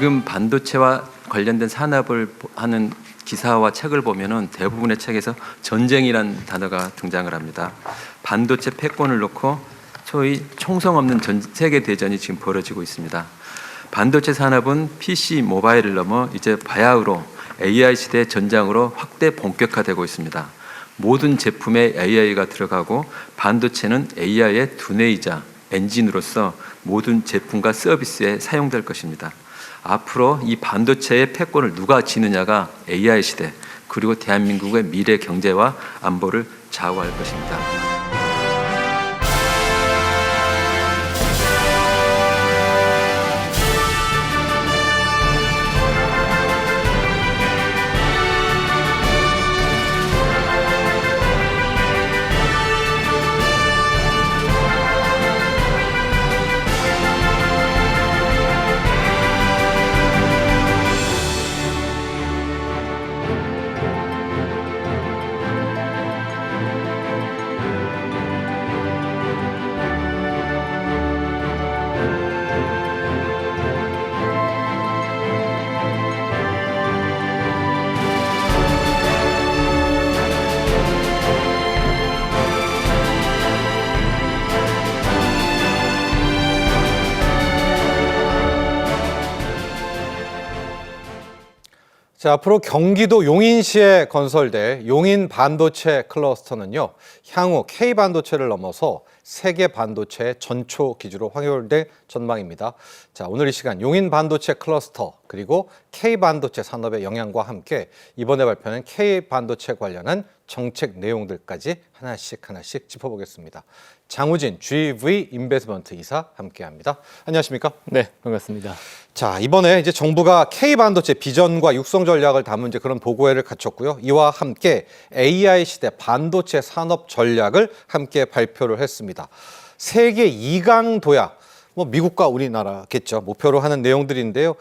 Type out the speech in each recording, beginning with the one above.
지금 반도체와 관련된 산업을 하는 기사와 책을 보면은 대부분의 책에서 전쟁이란 단어가 등장을 합니다. 반도체 패권을 놓고 소위 총성 없는 전 세계 대전이 지금 벌어지고 있습니다. 반도체 산업은 PC, 모바일을 넘어 이제 바야흐로 AI 시대의 전장으로 확대 본격화되고 있습니다. 모든 제품에 AI가 들어가고 반도체는 AI의 두뇌이자 엔진으로서 모든 제품과 서비스에 사용될 것입니다. 앞으로 이 반도체의 패권을 누가 지느냐가 AI 시대 그리고 대한민국의 미래 경제와 안보를 좌우할 것입니다. 자, 앞으로 경기도 용인시에 건설될 용인 반도체 클러스터는요, 향후 K반도체를 넘어서 세계 반도체의 전초 기지로 확열될 전망입니다. 자, 오늘 이 시간 용인 반도체 클러스터 그리고 K반도체 산업의 영향과 함께 이번에 발표하는 K반도체 관련한 정책 내용들까지 하나씩 짚어보겠습니다. 장우진 GV 인베스먼트 이사 함께합니다. 안녕하십니까? 네, 반갑습니다. 자, 이번에 이제 정부가 K반도체 비전과 육성 전략을 담은 이제 그런 보고회를 갖췄고요. 이와 함께 AI 시대 반도체 산업 전략을 함께 발표를 했습니다. 세계 2강 도약, 미국과 우리나라겠죠. 목표로 하는 내용들인데요.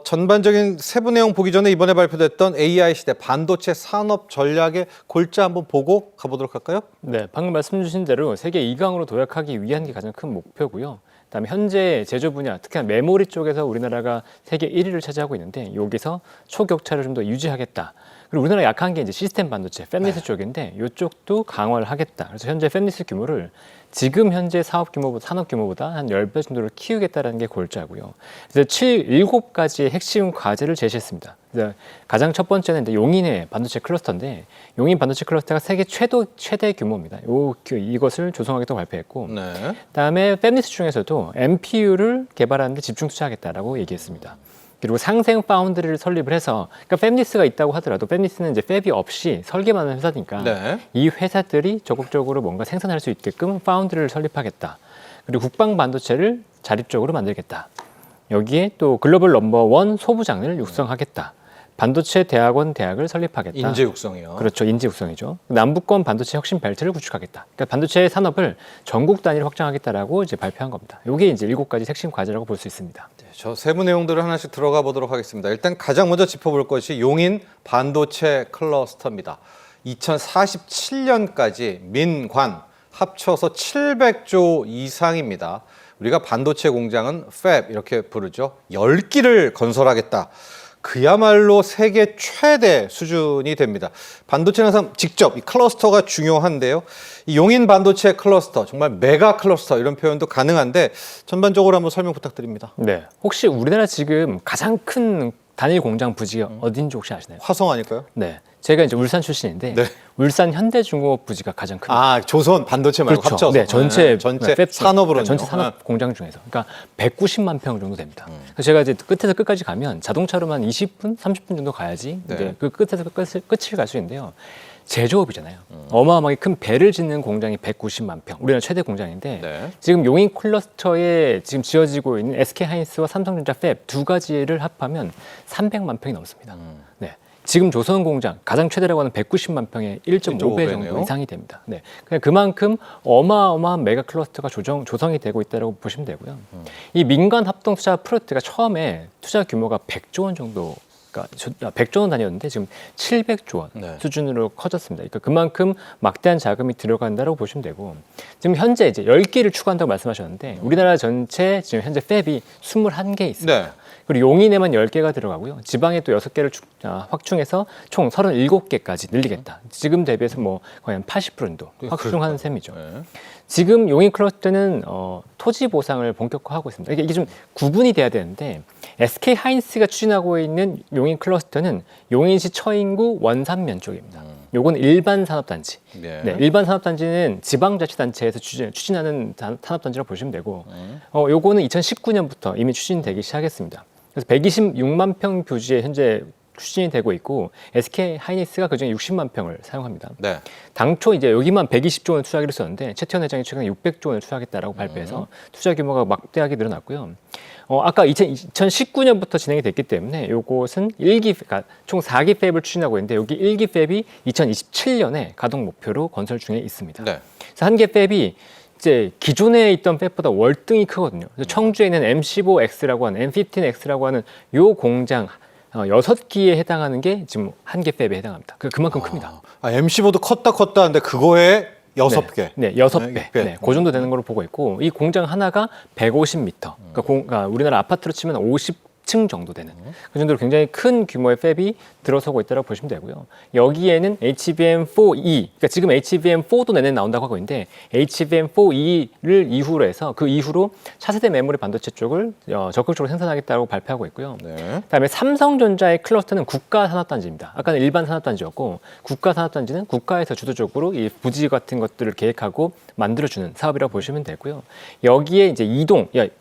전반적인 세부 내용 보기 전에 이번에 발표됐던 AI 시대 반도체 산업 전략의 골자 한번 보고 가보도록 할까요? 네, 방금 말씀 주신 대로 세계 2강으로 도약하기 위한 게 가장 큰 목표고요. 그다음에 현재 제조 분야, 특히 메모리 쪽에서 우리나라가 세계 1위를 차지하고 있는데 여기서 초격차를 좀 더 유지하겠다. 그리고 우리나라 약한 게 이제 시스템 반도체, 팹리스 쪽인데 이쪽도 강화를 하겠다. 그래서 현재 팹리스 규모를 지금 현재 사업 규모보다 산업 규모보다 한 10배 정도를 키우겠다라는 게 골자고요. 그래서 7가지의 핵심 과제를 제시했습니다. 그래서 가장 첫 번째는 이제 용인의 반도체 클러스터인데 용인 반도체 클러스터가 세계 최대 규모입니다. 이것을 조성하겠다고 발표했고, 네. 그다음에 팹리스 중에서도 MPU를 개발하는 데 집중 투자하겠다라고 얘기했습니다. 그리고 상생 파운드리를 설립을 해서, 그러니까 팹리스가 있다고 하더라도 팹리스는 이제 팹이 없이 설계만 하는 회사니까 네. 이 회사들이 적극적으로 뭔가 생산할 수 있게끔 파운드리를 설립하겠다. 그리고 국방 반도체를 자립적으로 만들겠다. 여기에 또 글로벌 넘버 1 소부장을 육성하겠다. 반도체 대학을 설립하겠다. 인재 육성이요. 그렇죠. 인재 육성이죠. 남북권 반도체 혁신 벨트를 구축하겠다. 그러니까 반도체 산업을 전국 단위로 확장하겠다라고 이제 발표한 겁니다. 이게 이제 7가지 핵심 과제라고 볼 수 있습니다. 네, 저 세부 내용들을 하나씩 들어가 보도록 하겠습니다. 일단 가장 먼저 짚어볼 것이 용인 반도체 클러스터입니다. 2047년까지 민관 합쳐서 700조 이상입니다. 우리가 반도체 공장은 팹 이렇게 부르죠. 10기를 건설하겠다. 그야말로 세계 최대 수준이 됩니다. 반도체는 항상 직접 이 클러스터가 중요한데요. 이 용인 반도체 클러스터, 정말 메가 클러스터 이런 표현도 가능한데 전반적으로 한번 설명 부탁드립니다. 네. 혹시 우리나라 지금 가장 큰 단일 공장 부지가 어딘지 혹시 아시나요? 화성 아닐까요? 네. 제가 이제 울산 출신인데 네. 울산 현대중공업 부지가 가장 큽니다. 아, 조선 반도체 말고 그렇죠. 합쳐서. 네, 전체 팹 산업으로는 전체 산업 공장 중에서, 그러니까 190만 평 정도 됩니다. 그래서 제가 이제 끝에서 끝까지 가면 자동차로만 20분, 30분 정도 가야지 네. 이제 그 끝에서 끝을 갈 수 있는데요. 제조업이잖아요. 어마어마하게 큰 배를 짓는 공장이 190만 평, 우리나라 최대 공장인데 네. 지금 용인 클러스터에 지금 지어지고 있는 SK하이닉스와 삼성전자 팹 2가지를 합하면 300만 평이 넘습니다. 네. 지금 조선 공장 가장 최대라고 하는 190만 평의 1.5배 정도 이상이 됩니다. 네, 그냥 그만큼 어마어마한 메가 클러스터가 조성이 되고 있다고 보시면 되고요. 이 민간 합동 투자 프로젝트가 처음에 투자 규모가 100조 원 정도, 그러니까 100조 원 단위였는데 지금 700조 원 네. 수준으로 커졌습니다. 그러니까 그만큼 막대한 자금이 들어간다고 보시면 되고, 지금 현재 이제 10개를 추구한다고 말씀하셨는데 우리나라 전체 지금 현재 팹이 21개 있습니다. 네. 그리고 용인에만 10개가 들어가고요. 지방에 또 6개를 확충해서 총 37개까지 늘리겠다. 지금 대비해서 뭐 거의 한 80% 정도 확충하는 셈이죠. 네. 지금 용인 클러스터는 토지 보상을 본격화하고 있습니다. 이게 좀 구분이 돼야 되는데 SK 하이닉스가 추진하고 있는 용인 클러스터는 용인시 처인구 원산면 쪽입니다. 요건 일반 산업단지. 네. 네, 일반 산업단지는 지방자치단체에서 추진하는 산업단지라고 보시면 되고, 요거는 2019년부터 이미 추진되기 시작했습니다. 그래서 126만 평 부지에 현재 추진이 되고 있고, SK 하이닉스가 그중에 60만 평을 사용합니다. 네. 당초 이제 여기만 120조 원을 투자하기로 했었는데 최태원 회장이 최근에 600조 원을 투자하겠다라고 발표해서 투자 규모가 막대하게 늘어났고요. 아까 2019년부터 진행이 됐기 때문에 요것은 그러니까 총 4기 팹을 추진하고 있는데 여기 1기 팹이 2027년에 가동 목표로 건설 중에 있습니다. 네. 그래서 한 개 팹이 이제 기존에 있던 팹보다 월등히 크거든요. 그래서 청주에 있는 M15X라고 하는 M15X라고 하는 요 공장 6기에 해당하는 게 지금 한 개 팹에 해당합니다. 그만큼 큽니다. MC4도 컸다 하는데 그거에 6개. 네, 6배. 네, 네, 그 정도 되는 걸로 보고 있고 이 공장 하나가 150m. 그러니까 우리나라 아파트로 치면 50층 정도 되는 그 정도로 굉장히 큰 규모의 팹이 들어서고 있다고 보시면 되고요. 여기에는 HBM4E, 그러니까 지금 HBM4도 내년 나온다고 하고 있는데 HBM4E를 이후로 해서 그 이후로 차세대 메모리 반도체 쪽을 적극적으로 생산하겠다고 발표하고 있고요. 네. 그다음에 삼성전자의 클러스터는 국가 산업단지입니다. 아까는 일반 산업단지였고 국가 산업단지는 국가에서 주도적으로 이 부지 같은 것들을 계획하고 만들어주는 사업이라고 보시면 되고요. 여기에 이제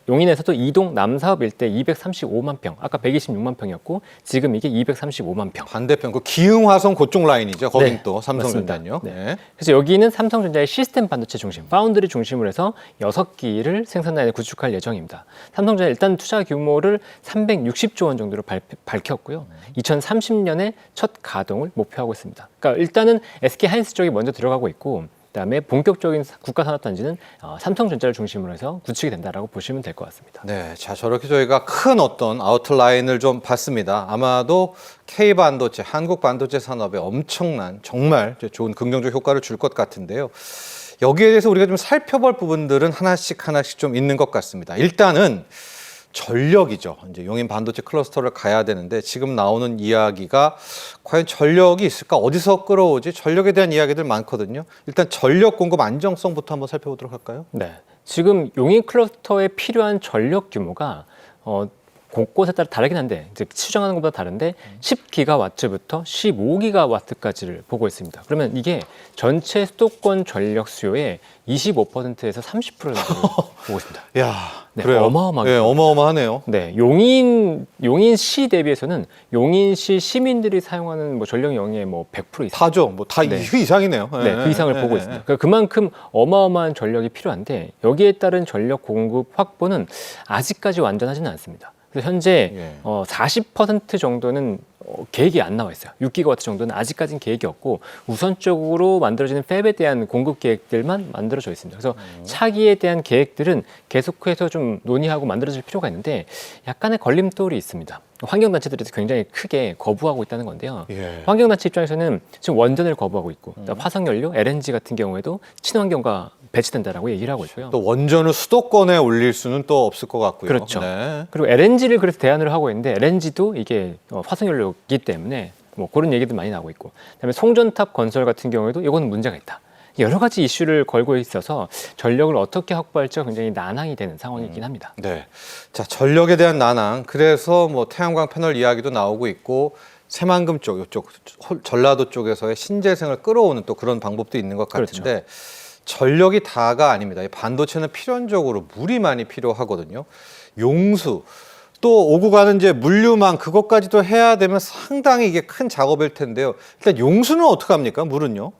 용인에서도 이동 남사업 일대 235만 평, 아까 126만 평이었고 지금 이게 235만 평. 반대편 그 기흥화성 그쪽 라인이죠. 거긴 네, 또 삼성전자요. 맞습니다. 네. 그래서 여기는 삼성전자의 시스템 반도체 중심, 파운드리 중심으로 해서 6기를 생산라인에 구축할 예정입니다. 삼성전자 일단 투자 규모를 360조 원 정도로 밝혔고요. 2030년에 첫 가동을 목표하고 있습니다. 그러니까 일단은 SK 하이닉스 쪽이 먼저 들어가고 있고 그다음에 본격적인 국가 산업단지는 삼성전자를 중심으로 해서 구축이 된다라고 보시면 될 것 같습니다. 네, 자 저렇게 저희가 큰 어떤 아웃라인을 좀 봤습니다. 아마도 K 반도체, 한국 반도체 산업에 엄청난 정말 좋은 긍정적 효과를 줄 것 같은데요. 여기에 대해서 우리가 좀 살펴볼 부분들은 하나씩 좀 있는 것 같습니다. 일단은 전력이죠. 이제 용인 반도체 클러스터를 가야 되는데 지금 나오는 이야기가 과연 전력이 있을까? 어디서 끌어오지? 전력에 대한 이야기들 많거든요. 일단 전력 공급 안정성부터 한번 살펴보도록 할까요? 네. 지금 용인 클러스터에 필요한 전력 규모가 곳곳에 따라 다르긴 한데 이제 추정하는 것보다 다른데 10기가와트부터 15기가와트까지를 보고 있습니다. 그러면 이게 전체 수도권 전력 수요의 25%에서 30% 정도를 보고 있습니다. 야, 네, 그래요. 어마어마하게 네, 어마어마하네요. 네, 용인시 대비해서는 용인시 시민들이 사용하는 뭐 전력량의 뭐 100% 이상. 다죠. 뭐 다 네. 그 이상이네요. 네, 그 이상을 보고 있습니다. 그러니까 그만큼 어마어마한 전력이 필요한데 여기에 따른 전력 공급 확보는 아직까지 완전하지는 않습니다. 그래서 현재 예. 40% 정도는 계획이 안 나와 있어요. 6기가와트 정도는 아직까지는 계획이 없고 우선적으로 만들어지는 팹에 대한 공급 계획들만 만들어져 있습니다. 그래서 차기에 대한 계획들은 계속해서 좀 논의하고 만들어질 필요가 있는데 약간의 걸림돌이 있습니다. 환경단체들이 굉장히 크게 거부하고 있다는 건데요. 예. 환경단체 입장에서는 지금 원전을 거부하고 있고 화석연료, LNG 같은 경우에도 친환경과 배치된다라고 얘기를 하고 있고요. 또 원전을 수도권에 올릴 수는 또 없을 것 같고요. 그렇죠. 네. 그리고 LNG를 그래서 대안을 하고 있는데 LNG도 이게 화석연료이기 때문에 뭐 그런 얘기도 많이 나오고 있고 그다음에 송전탑 건설 같은 경우에도 이건 문제가 있다. 여러 가지 이슈를 걸고 있어서 전력을 어떻게 확보할지가 굉장히 난항이 되는 상황이긴 합니다. 네. 자, 전력에 대한 난항. 그래서 뭐 태양광 패널 이야기도 나오고 있고 새만금 쪽, 이쪽 전라도 쪽에서의 신재생을 끌어오는 또 그런 방법도 있는 것 같은데 그렇죠. 전력이 다가 아닙니다. 이 반도체는 필연적으로 물이 많이 필요하거든요. 용수. 또 오고 가는 이제 물류망 그것까지도 해야 되면 상당히 이게 큰 작업일 텐데요. 일단 용수는 어떻게 합니까? 물은요?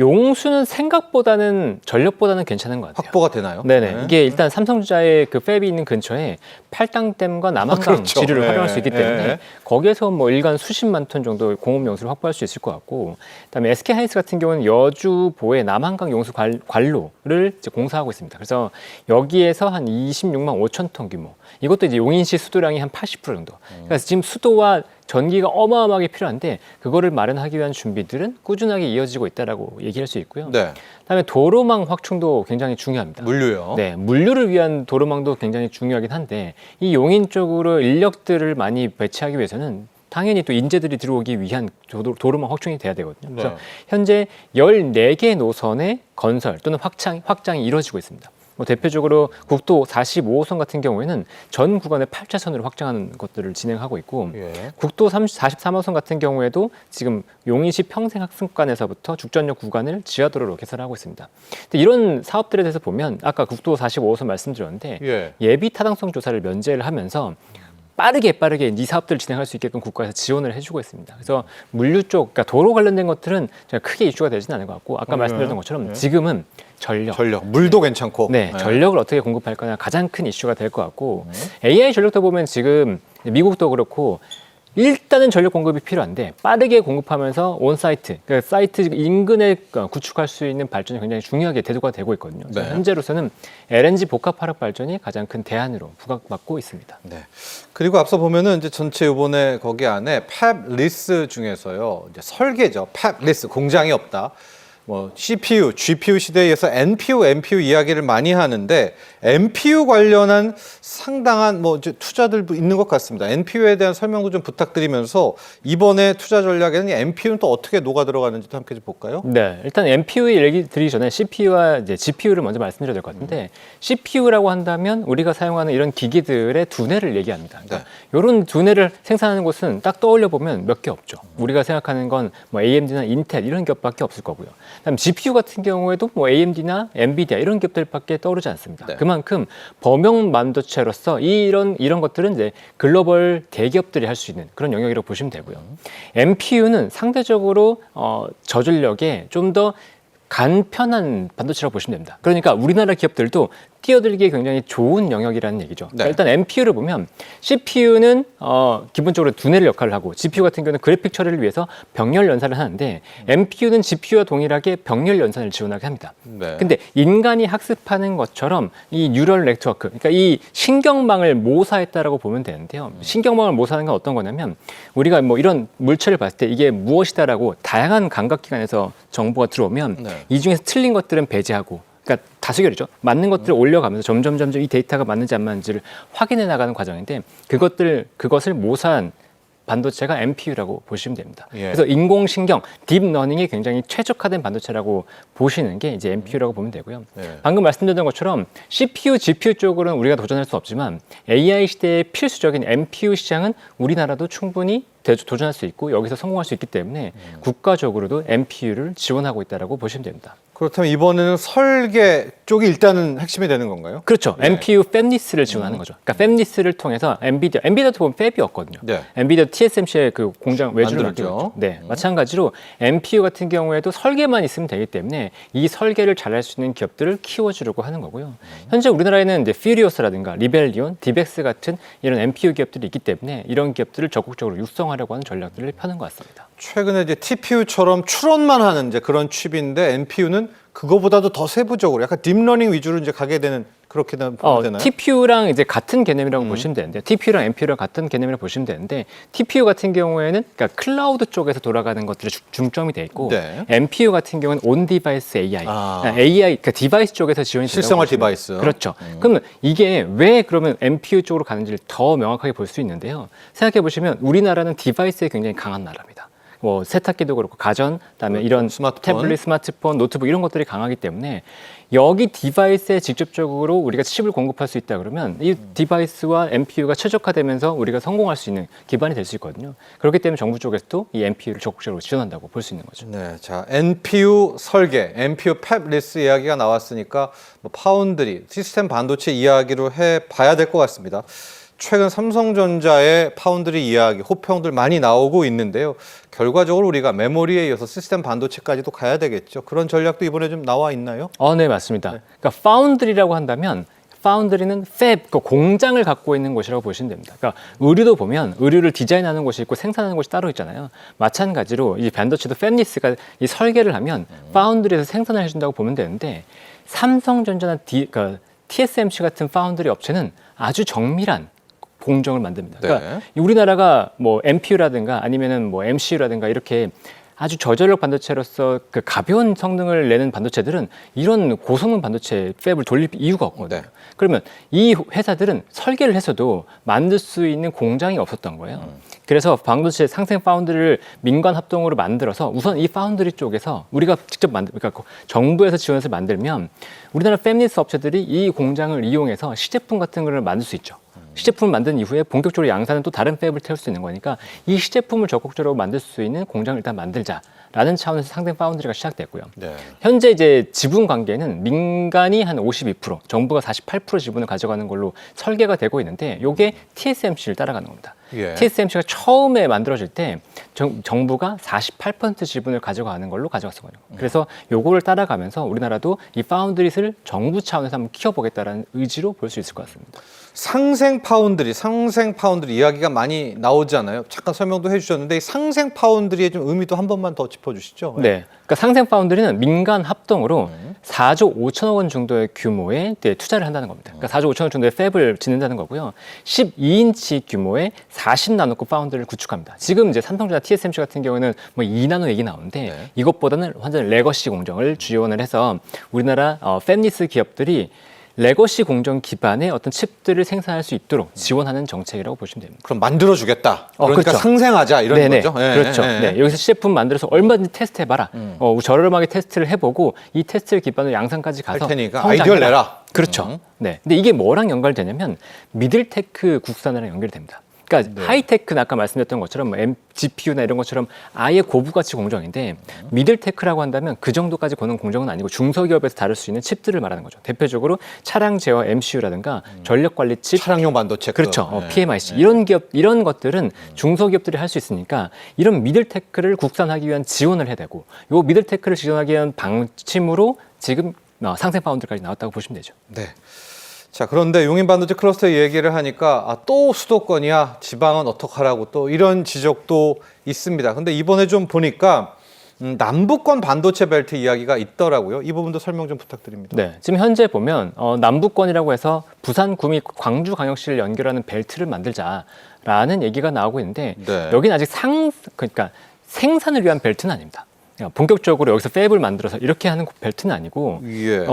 용수는 생각보다는 전력보다는 괜찮은 것 같아요. 확보가 되나요? 네네. 네. 이게 일단 삼성전자의 그 팹이 있는 근처에 팔당댐과 남한강 그렇죠. 지류를 네. 활용할 수 있기 때문에 네. 거기에서 뭐 일간 수십만 톤 정도 공업 용수를 확보할 수 있을 것 같고, 그다음에 SK 하이닉스 같은 경우는 여주보에 남한강 용수 관로를 이제 공사하고 있습니다. 그래서 여기에서 한 26만 5천 톤 규모. 이것도 이제 용인시 수도량이 한 80% 정도. 그래서 지금 수도와 전기가 어마어마하게 필요한데 그거를 마련하기 위한 준비들은 꾸준하게 이어지고 있다라고 얘기할 수 있고요. 네. 그다음에 도로망 확충도 굉장히 중요합니다. 물류요. 네, 물류를 위한 도로망도 굉장히 중요하긴 한데 이 용인 쪽으로 인력들을 많이 배치하기 위해서는 당연히 또 인재들이 들어오기 위한 도로망 확충이 돼야 되거든요. 그래서 네. 현재 14개 노선의 건설 또는 확장이 이루어지고 있습니다. 뭐 대표적으로 국도 45호선 같은 경우에는 전 구간을 8차선으로 확장하는 것들을 진행하고 있고 예. 국도 43호선 같은 경우에도 지금 용인시 평생학습관에서부터 죽전역 구간을 지하도로로 개설하고 있습니다. 근데 이런 사업들에 대해서 보면 아까 국도 45호선 말씀드렸는데 예. 예비 타당성 조사를 면제를 하면서 빠르게 이 사업들을 진행할 수 있게끔 국가에서 지원을 해주고 있습니다. 그래서 물류 쪽, 그러니까 도로 관련된 것들은 크게 이슈가 되지는 않을 것 같고 아까 말씀드렸던 것처럼 지금은 전력, 물도 괜찮고. 네, 전력을 어떻게 공급할 거냐 가장 큰 이슈가 될 것 같고 AI 전력도 보면 지금 미국도 그렇고 일단은 전력 공급이 필요한데 빠르게 공급하면서 온사이트, 그러니까 사이트 인근에 구축할 수 있는 발전이 굉장히 중요하게 대두가 되고 있거든요. 그래서 네. 현재로서는 LNG 복합화력 발전이 가장 큰 대안으로 부각받고 있습니다. 네. 그리고 앞서 보면은 이제 전체 요번에 거기 안에 팹 리스 중에서요. 이제 설계죠. 팹 리스 공장이 없다. 뭐 CPU, GPU 시대에서 NPU, MPU 이야기를 많이 하는데 NPU 관련한 상당한 뭐 이제 투자들도 있는 것 같습니다. NPU에 대한 설명도 좀 부탁드리면서 이번에 투자 전략에는 NPU는 또 어떻게 녹아 들어가는지도 함께 좀 볼까요? 네, 일단 NPU 얘기 드리기 전에 CPU와 이제 GPU를 먼저 말씀드려야 될 것 같은데 CPU라고 한다면 우리가 사용하는 이런 기기들의 두뇌를 얘기합니다. 그러니까 이런 두뇌를 생산하는 곳은 딱 떠올려 보면 몇 개 없죠. 우리가 생각하는 건 뭐 AMD나 인텔 이런 기업밖에 없을 거고요. 그다음 GPU 같은 경우에도 뭐 AMD나 엔비디아 이런 기업들밖에 떠오르지 않습니다. 네. 그만큼 범용 반도체로서 이런 것들은 이제 글로벌 대기업들이 할 수 있는 그런 영역이라고 보시면 되고요. NPU는 상대적으로 저전력에 좀 더 간편한 반도체라고 보시면 됩니다. 그러니까 우리나라 기업들도 뛰어들기에 굉장히 좋은 영역이라는 얘기죠. 그러니까 네. 일단 NPU를 보면 CPU는 기본적으로 두뇌를 역할을 하고 GPU 같은 경우는 그래픽 처리를 위해서 병렬 연산을 하는데 NPU는 GPU와 동일하게 병렬 연산을 지원하게 합니다. 네. 근데 인간이 학습하는 것처럼 이 뉴럴 네트워크, 그러니까 이 신경망을 모사했다라고 보면 되는데요. 신경망을 모사하는 건 어떤 거냐면 우리가 뭐 이런 물체를 봤을 때 이게 무엇이다라고 다양한 감각기관에서 정보가 들어오면 네. 이 중에서 틀린 것들은 배제하고 그러니까 다수결이죠. 맞는 것들을 올려가면서 점점 이 데이터가 맞는지 안 맞는지를 확인해 나가는 과정인데 그것을 모사한 반도체가 NPU라고 보시면 됩니다. 예. 그래서 인공신경, 딥러닝에 굉장히 최적화된 반도체라고 보시는 게 이제 NPU라고 보면 되고요. 네. 방금 말씀드렸던 것처럼 CPU, GPU 쪽으로는 우리가 도전할 수 없지만 AI 시대의 필수적인 NPU 시장은 우리나라도 충분히 도전할 수 있고 여기서 성공할 수 있기 때문에 국가적으로도 NPU를 지원하고 있다라고 보시면 됩니다. 그렇다면 이번에는 설계 쪽이 일단은 핵심이 되는 건가요? 그렇죠. 네. NPU 팹리스를 지원하는 거죠. 그러니까 팹리스를 통해서 엔비디아도 보면 팹이었거든요. 네. 엔비디아 TSMC의 그 공장 외주를 만들었죠. 맡기고 있죠. 네, 마찬가지로 NPU 같은 경우에도 설계만 있으면 되기 때문에 이 설계를 잘할 수 있는 기업들을 키워주려고 하는 거고요. 현재 우리나라에는 이제 퓨리오스라든가 리벨리온, 디벡스 같은 이런 NPU 기업들이 있기 때문에 이런 기업들을 적극적으로 육성하려고 하는 전략들을 펴는 것 같습니다. 최근에 이제 TPU처럼 추론만 하는 이제 그런 칩인데 NPU는 그거보다도 더 세부적으로 약간 딥러닝 위주로 이제 가게 되는 그렇게 보면 되나요? TPU랑 이제 같은 개념이라고 보시면 되는데 TPU랑 NPU랑 같은 개념이라고 보시면 되는데 TPU 같은 경우에는 그러니까 클라우드 쪽에서 돌아가는 것들이 중점이 돼 있고 네. NPU 같은 경우는 온 디바이스 AI, 아. 그러니까 디바이스 쪽에서 지원이 된다고 실생활 보시면 디바이스. 돼요. 그렇죠. 그러면 이게 왜 그러면 NPU 쪽으로 가는지를 더 명확하게 볼 수 있는데요. 생각해 보시면 우리나라는 디바이스에 굉장히 강한 나라입니다. 뭐 세탁기도 그렇고 가전, 그다음에 이런 스마트폰. 태블릿, 스마트폰, 노트북 이런 것들이 강하기 때문에 여기 디바이스에 직접적으로 우리가 칩을 공급할 수 있다 그러면 이 디바이스와 NPU가 최적화되면서 우리가 성공할 수 있는 기반이 될 수 있거든요. 그렇기 때문에 정부 쪽에서도 이 NPU를 적극적으로 지원한다고 볼 수 있는 거죠. 네, 자 NPU 설계, NPU 팹리스 이야기가 나왔으니까 뭐 파운드리, 시스템 반도체 이야기로 해봐야 될 것 같습니다. 최근 삼성전자의 파운드리 이야기, 호평들 많이 나오고 있는데요. 결과적으로 우리가 메모리에 이어서 시스템 반도체까지도 가야 되겠죠. 그런 전략도 이번에 좀 나와 있나요? 네, 맞습니다. 그러니까 파운드리라고 한다면 파운드리는 팹, 그 공장을 갖고 있는 곳이라고 보시면 됩니다. 그러니까 의류도 보면 의류를 디자인하는 곳이 있고 생산하는 곳이 따로 있잖아요. 마찬가지로 이 반도체도 팹리스가 이 설계를 하면 파운드리에서 생산을 해준다고 보면 되는데 삼성전자나 그러니까 TSMC 같은 파운드리 업체는 아주 정밀한 공정을 만듭니다. 그러니까 네. 우리나라가 뭐 MPU라든가 아니면은 뭐 MCU라든가 이렇게 아주 저전력 반도체로서 그 가벼운 성능을 내는 반도체들은 이런 고성능 반도체 팹을 돌릴 이유가 없거든요. 네. 그러면 이 회사들은 설계를 했어도 만들 수 있는 공장이 없었던 거예요. 그래서 반도체 상생 파운드리를 민관 합동으로 만들어서 우선 이 파운드리 쪽에서 우리가 직접 그러니까 정부에서 지원해서 만들면 우리나라 팹리스 업체들이 이 공장을 이용해서 시제품 같은 걸 만들 수 있죠. 시제품을 만든 이후에 본격적으로 양산은 또 다른 팹을 태울 수 있는 거니까 이 시제품을 적극적으로 만들 수 있는 공장을 일단 만들자라는 차원에서 상생 파운드리가 시작됐고요. 네. 현재 이제 지분 관계는 민간이 한 52%, 정부가 48% 지분을 가져가는 걸로 설계가 되고 있는데 이게 TSMC를 따라가는 겁니다. 예. TSMC가 처음에 만들어질 때 정부가 48% 지분을 가져가는 걸로 가져갔었거든요. 그래서 요거를 따라가면서 우리나라도 이 파운드리를 정부 차원에서 한번 키워보겠다는 의지로 볼 수 있을 것 같습니다. 상생 파운드리 이야기가 많이 나오잖아요. 잠깐 설명도 해주셨는데 이 상생 파운드리의 좀 의미도 한 번만 더 짚어주시죠. 네, 그러니까 상생 파운드리는 민간 합동으로 4조 5천억 원 정도의 규모의 투자를 한다는 겁니다. 그러니까 4조 5천억 정도의 팹을 짓는다는 거고요. 12인치 규모의 40나노급 파운드리를 구축합니다. 지금 이제 삼성전자, TSMC 같은 경우에는 뭐 2나노 얘기 나오는데 네. 이것보다는 완전 레거시 공정을 지원을 해서 우리나라 팹리스 기업들이 레거시 공정 기반의 어떤 칩들을 생산할 수 있도록 지원하는 정책이라고 보시면 됩니다. 그럼 만들어주겠다. 그러니까 그렇죠. 상생하자 이런 네네. 거죠. 그렇죠. 네, 여기서 시제품 만들어서 얼마든지 테스트해봐라. 저렴하게 테스트를 해보고 이 테스트를 기반으로 양산까지 가서 할 테니까 성장해라. 아이디어를 내라. 그렇죠. 네. 근데 이게 뭐랑 연결되냐면 미들테크 국산화랑 연결됩니다. 그러니까 하이테크는 아까 말씀드렸던 것처럼 뭐 GPU나 이런 것처럼 아예 고부가치 공정인데 미들테크라고 한다면 그 정도까지 거는 공정은 아니고 중소기업에서 다룰 수 있는 칩들을 말하는 거죠. 대표적으로 차량 제어 MCU라든가 전력 관리 칩, 차량용 반도체. 그렇죠. 네. PMIC 이런 것들은 중소기업들이 할 수 있으니까 이런 미들테크를 국산하기 위한 지원을 해야 되고 요 미들테크를 지원하기 위한 방침으로 지금 상생 파운드까지 나왔다고 보시면 되죠. 네. 자, 그런데 용인 반도체 클러스터 얘기를 하니까 또 수도권이야, 지방은 어떡하라고 또 이런 지적도 있습니다. 근데 이번에 좀 보니까 남부권 반도체 벨트 이야기가 있더라고요. 이 부분도 설명 좀 부탁드립니다. 네, 지금 현재 보면 남부권이라고 해서 부산, 구미, 광주광역시를 연결하는 벨트를 만들자라는 얘기가 나오고 있는데 네. 여기는 아직 그러니까 생산을 위한 벨트는 아닙니다. 그러니까 본격적으로 여기서 팹을 만들어서 이렇게 하는 벨트는 아니고 예.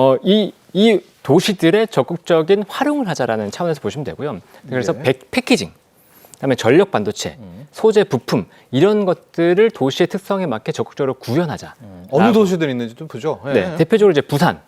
이 도시들의 적극적인 활용을 하자라는 차원에서 보시면 되고요. 그래서 예. 패키징, 그다음에 전력 반도체, 소재 부품 이런 것들을 도시의 특성에 맞게 적극적으로 구현하자. 어느 도시들 있는지 좀 보죠. 예. 네, 대표적으로 이제 부산,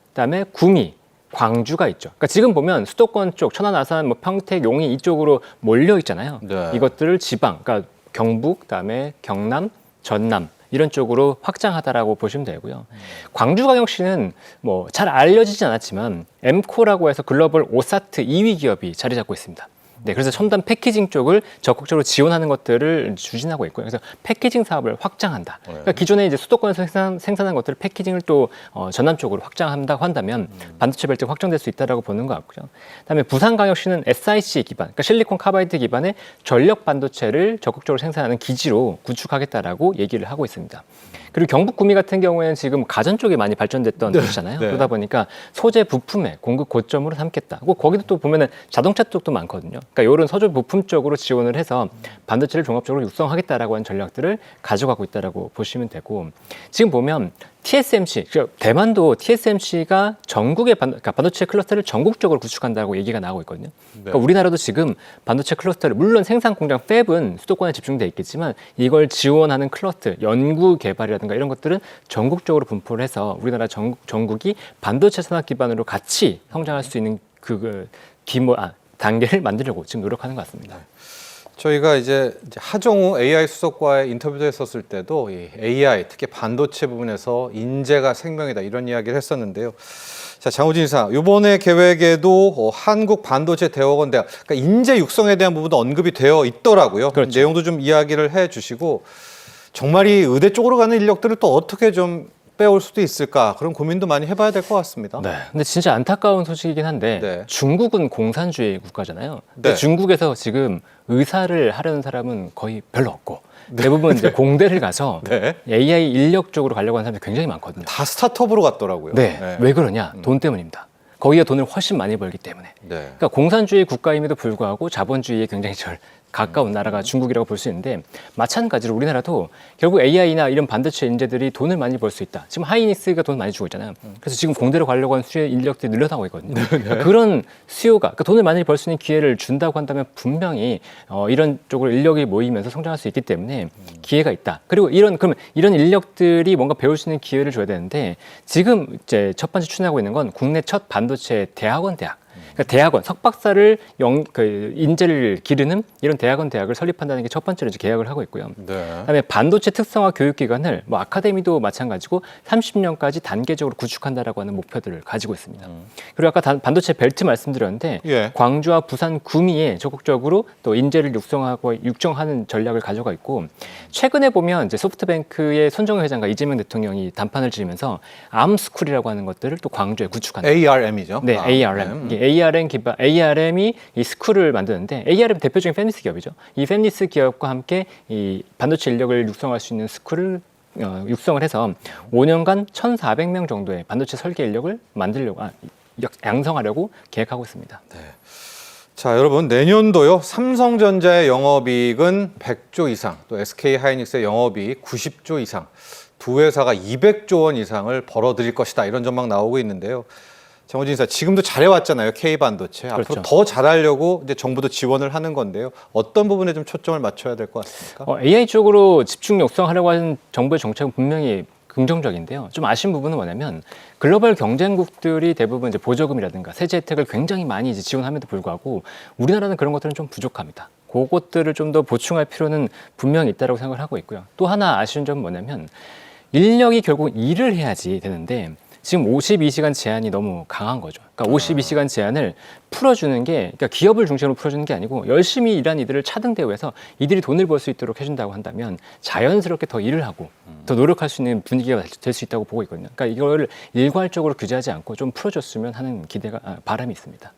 그다음에 구미, 광주가 있죠. 그러니까 지금 보면 수도권 쪽, 천안, 아산, 뭐 평택, 용인 이쪽으로 몰려 있잖아요. 네. 이것들을 지방, 그러니까 경북, 그다음에 경남, 전남 이런 쪽으로 확장하다라고 보시면 되고요. 광주광역시는 뭐 잘 알려지진 않았지만 엠코라고 해서 글로벌 오사트 2위 기업이 자리 잡고 있습니다. 네, 그래서 첨단 패키징 쪽을 적극적으로 지원하는 것들을 추진하고 있고요. 그래서 패키징 사업을 확장한다. 그러니까 기존에 이제 수도권에서 생산한 것들을 패키징을 또 전남 쪽으로 확장한다고 한다면 반도체 벨트가 확장될 수 있다라고 보는 것 같고요. 그다음에 부산광역시는 SiC 기반, 그러니까 실리콘 카바이드 기반의 전력 반도체를 적극적으로 생산하는 기지로 구축하겠다라고 얘기를 하고 있습니다. 그리고 경북 구미 같은 경우에는 지금 가전 쪽이 많이 발전됐던 도시잖아요. 네. 그러다 보니까 소재 부품의 공급 고점으로 삼겠다. 거기도 또 보면은 자동차 쪽도 많거든요. 그러니까 이런 소재 부품 쪽으로 지원을 해서 반도체를 종합적으로 육성하겠다라고 하는 전략들을 가져가고 있다라고 보시면 되고 지금 보면 TSMC, 대만도 TSMC가 전국의 그러니까 반도체 클러스터를 전국적으로 구축한다고 얘기가 나오고 있거든요. 그러니까 우리나라도 지금 반도체 클러스터를 물론 생산 공장 팹은 수도권에 집중돼 있겠지만 이걸 지원하는 클러스터, 연구 개발이라든가 이런 것들은 전국적으로 분포를 해서 우리나라 전국이 반도체 산업 기반으로 같이 성장할 수 있는 단계를 만들려고 지금 노력하는 것 같습니다. 저희가 이제 하정우 AI 수석과의 인터뷰도 했었을 때도 이 AI, 특히 반도체 부분에서 인재가 생명이다 이런 이야기를 했었는데요. 자, 장우진 이사, 이번에 계획에도 한국 반도체 대학원 대학, 그러니까 인재 육성에 대한 부분도 언급이 되어 있더라고요. 그렇죠. 내용도 좀 이야기를 해주시고 정말 이 의대 쪽으로 가는 인력들을 또 어떻게 좀 빼올 수도 있을까 그런 고민도 많이 해봐야 될 것 같습니다. 네. 근데 진짜 안타까운 소식이긴 한데 네. 중국은 공산주의 국가잖아요. 근데 네. 중국에서 지금 의사를 하려는 사람은 거의 별로 없고 대부분 이제 공대를 가서 네. AI 인력 쪽으로 가려고 하는 사람들이 굉장히 많거든요. 다 스타트업으로 갔더라고요. 네. 왜 그러냐? 돈 때문입니다. 거기가 돈을 훨씬 많이 벌기 때문에. 네. 그러니까 공산주의 국가임에도 불구하고 자본주의에 굉장히 가까운 나라가 중국이라고 볼 수 있는데 마찬가지로 우리나라도 결국 AI나 이런 반도체 인재들이 돈을 많이 벌 수 있다. 지금 하이닉스가 돈 많이 주고 있잖아요. 그래서 지금 공대로 가려고 하는 수요 인력들이 늘어나고 있거든요. 그러니까 그런 수요가 그러니까 돈을 많이 벌 수 있는 기회를 준다고 한다면 분명히 이런 쪽으로 인력이 모이면서 성장할 수 있기 때문에 기회가 있다. 그리고 이런 인력들이 뭔가 배울 수 있는 기회를 줘야 되는데 지금 이제 첫 번째 추진하고 있는 건 국내 첫 반도체 대학. 그러니까 대학원, 석박사를 인재를 기르는 이런 대학을 설립한다는 게 첫 번째로 이제 계약을 하고 있고요. 네. 그다음에 반도체 특성화 교육기관을 뭐 아카데미도 마찬가지고 30년까지 단계적으로 구축한다라고 하는 목표들을 가지고 있습니다. 그리고 아까 반도체 벨트 말씀드렸는데 예. 광주와 부산 구미에 적극적으로 또 인재를 육성하는 전략을 가져가 있고 최근에 보면 이제 소프트뱅크의 손정혜 회장과 이재명 대통령이 담판을 지으면서 암스쿨이라고 하는 것들을 또 광주에 구축한다. ARM이죠. 네, ARM. 이게 ARM이 이 스쿨을 만드는데 ARM 대표적인 팬리스 기업이죠. 이 팬리스 기업과 함께 이 반도체 인력을 육성할 수 있는 스쿨을 육성을 해서 5년간 1,400명 정도의 반도체 설계 인력을 양성하려고 계획하고 있습니다. 자, 여러분 내년도요. 삼성전자의 영업이익은 100조 이상, 또 SK하이닉스의 영업이익 90조 이상, 두 회사가 200조 원 이상을 벌어들일 것이다. 이런 전망 나오고 있는데요. 정호진 이사, 지금도 잘해왔잖아요. K반도체. 앞으로 그렇죠. 더 잘하려고 이제 정부도 지원을 하는 건데요. 어떤 부분에 좀 초점을 맞춰야 될 것 같습니까? AI 쪽으로 집중 육성하려고 하는 정부의 정책은 분명히 긍정적인데요. 좀 아쉬운 부분은 뭐냐면 글로벌 경쟁국들이 대부분 이제 보조금이라든가 세제 혜택을 굉장히 많이 이제 지원함에도 불구하고 우리나라는 그런 것들은 좀 부족합니다. 그것들을 좀 더 보충할 필요는 분명히 있다고 생각을 하고 있고요. 또 하나 아쉬운 점은 뭐냐면 인력이 결국 일을 해야지 되는데 지금 52시간 제한이 너무 강한 거죠. 그러니까 52시간 제한을 풀어주는 게, 그러니까 기업을 중심으로 풀어주는 게 아니고 열심히 일한 이들을 차등 대우해서 이들이 돈을 벌 수 있도록 해준다고 한다면 자연스럽게 더 일을 하고 더 노력할 수 있는 분위기가 될 수 있다고 보고 있거든요. 그러니까 이걸 일괄적으로 규제하지 않고 좀 풀어줬으면 하는 바람이 있습니다.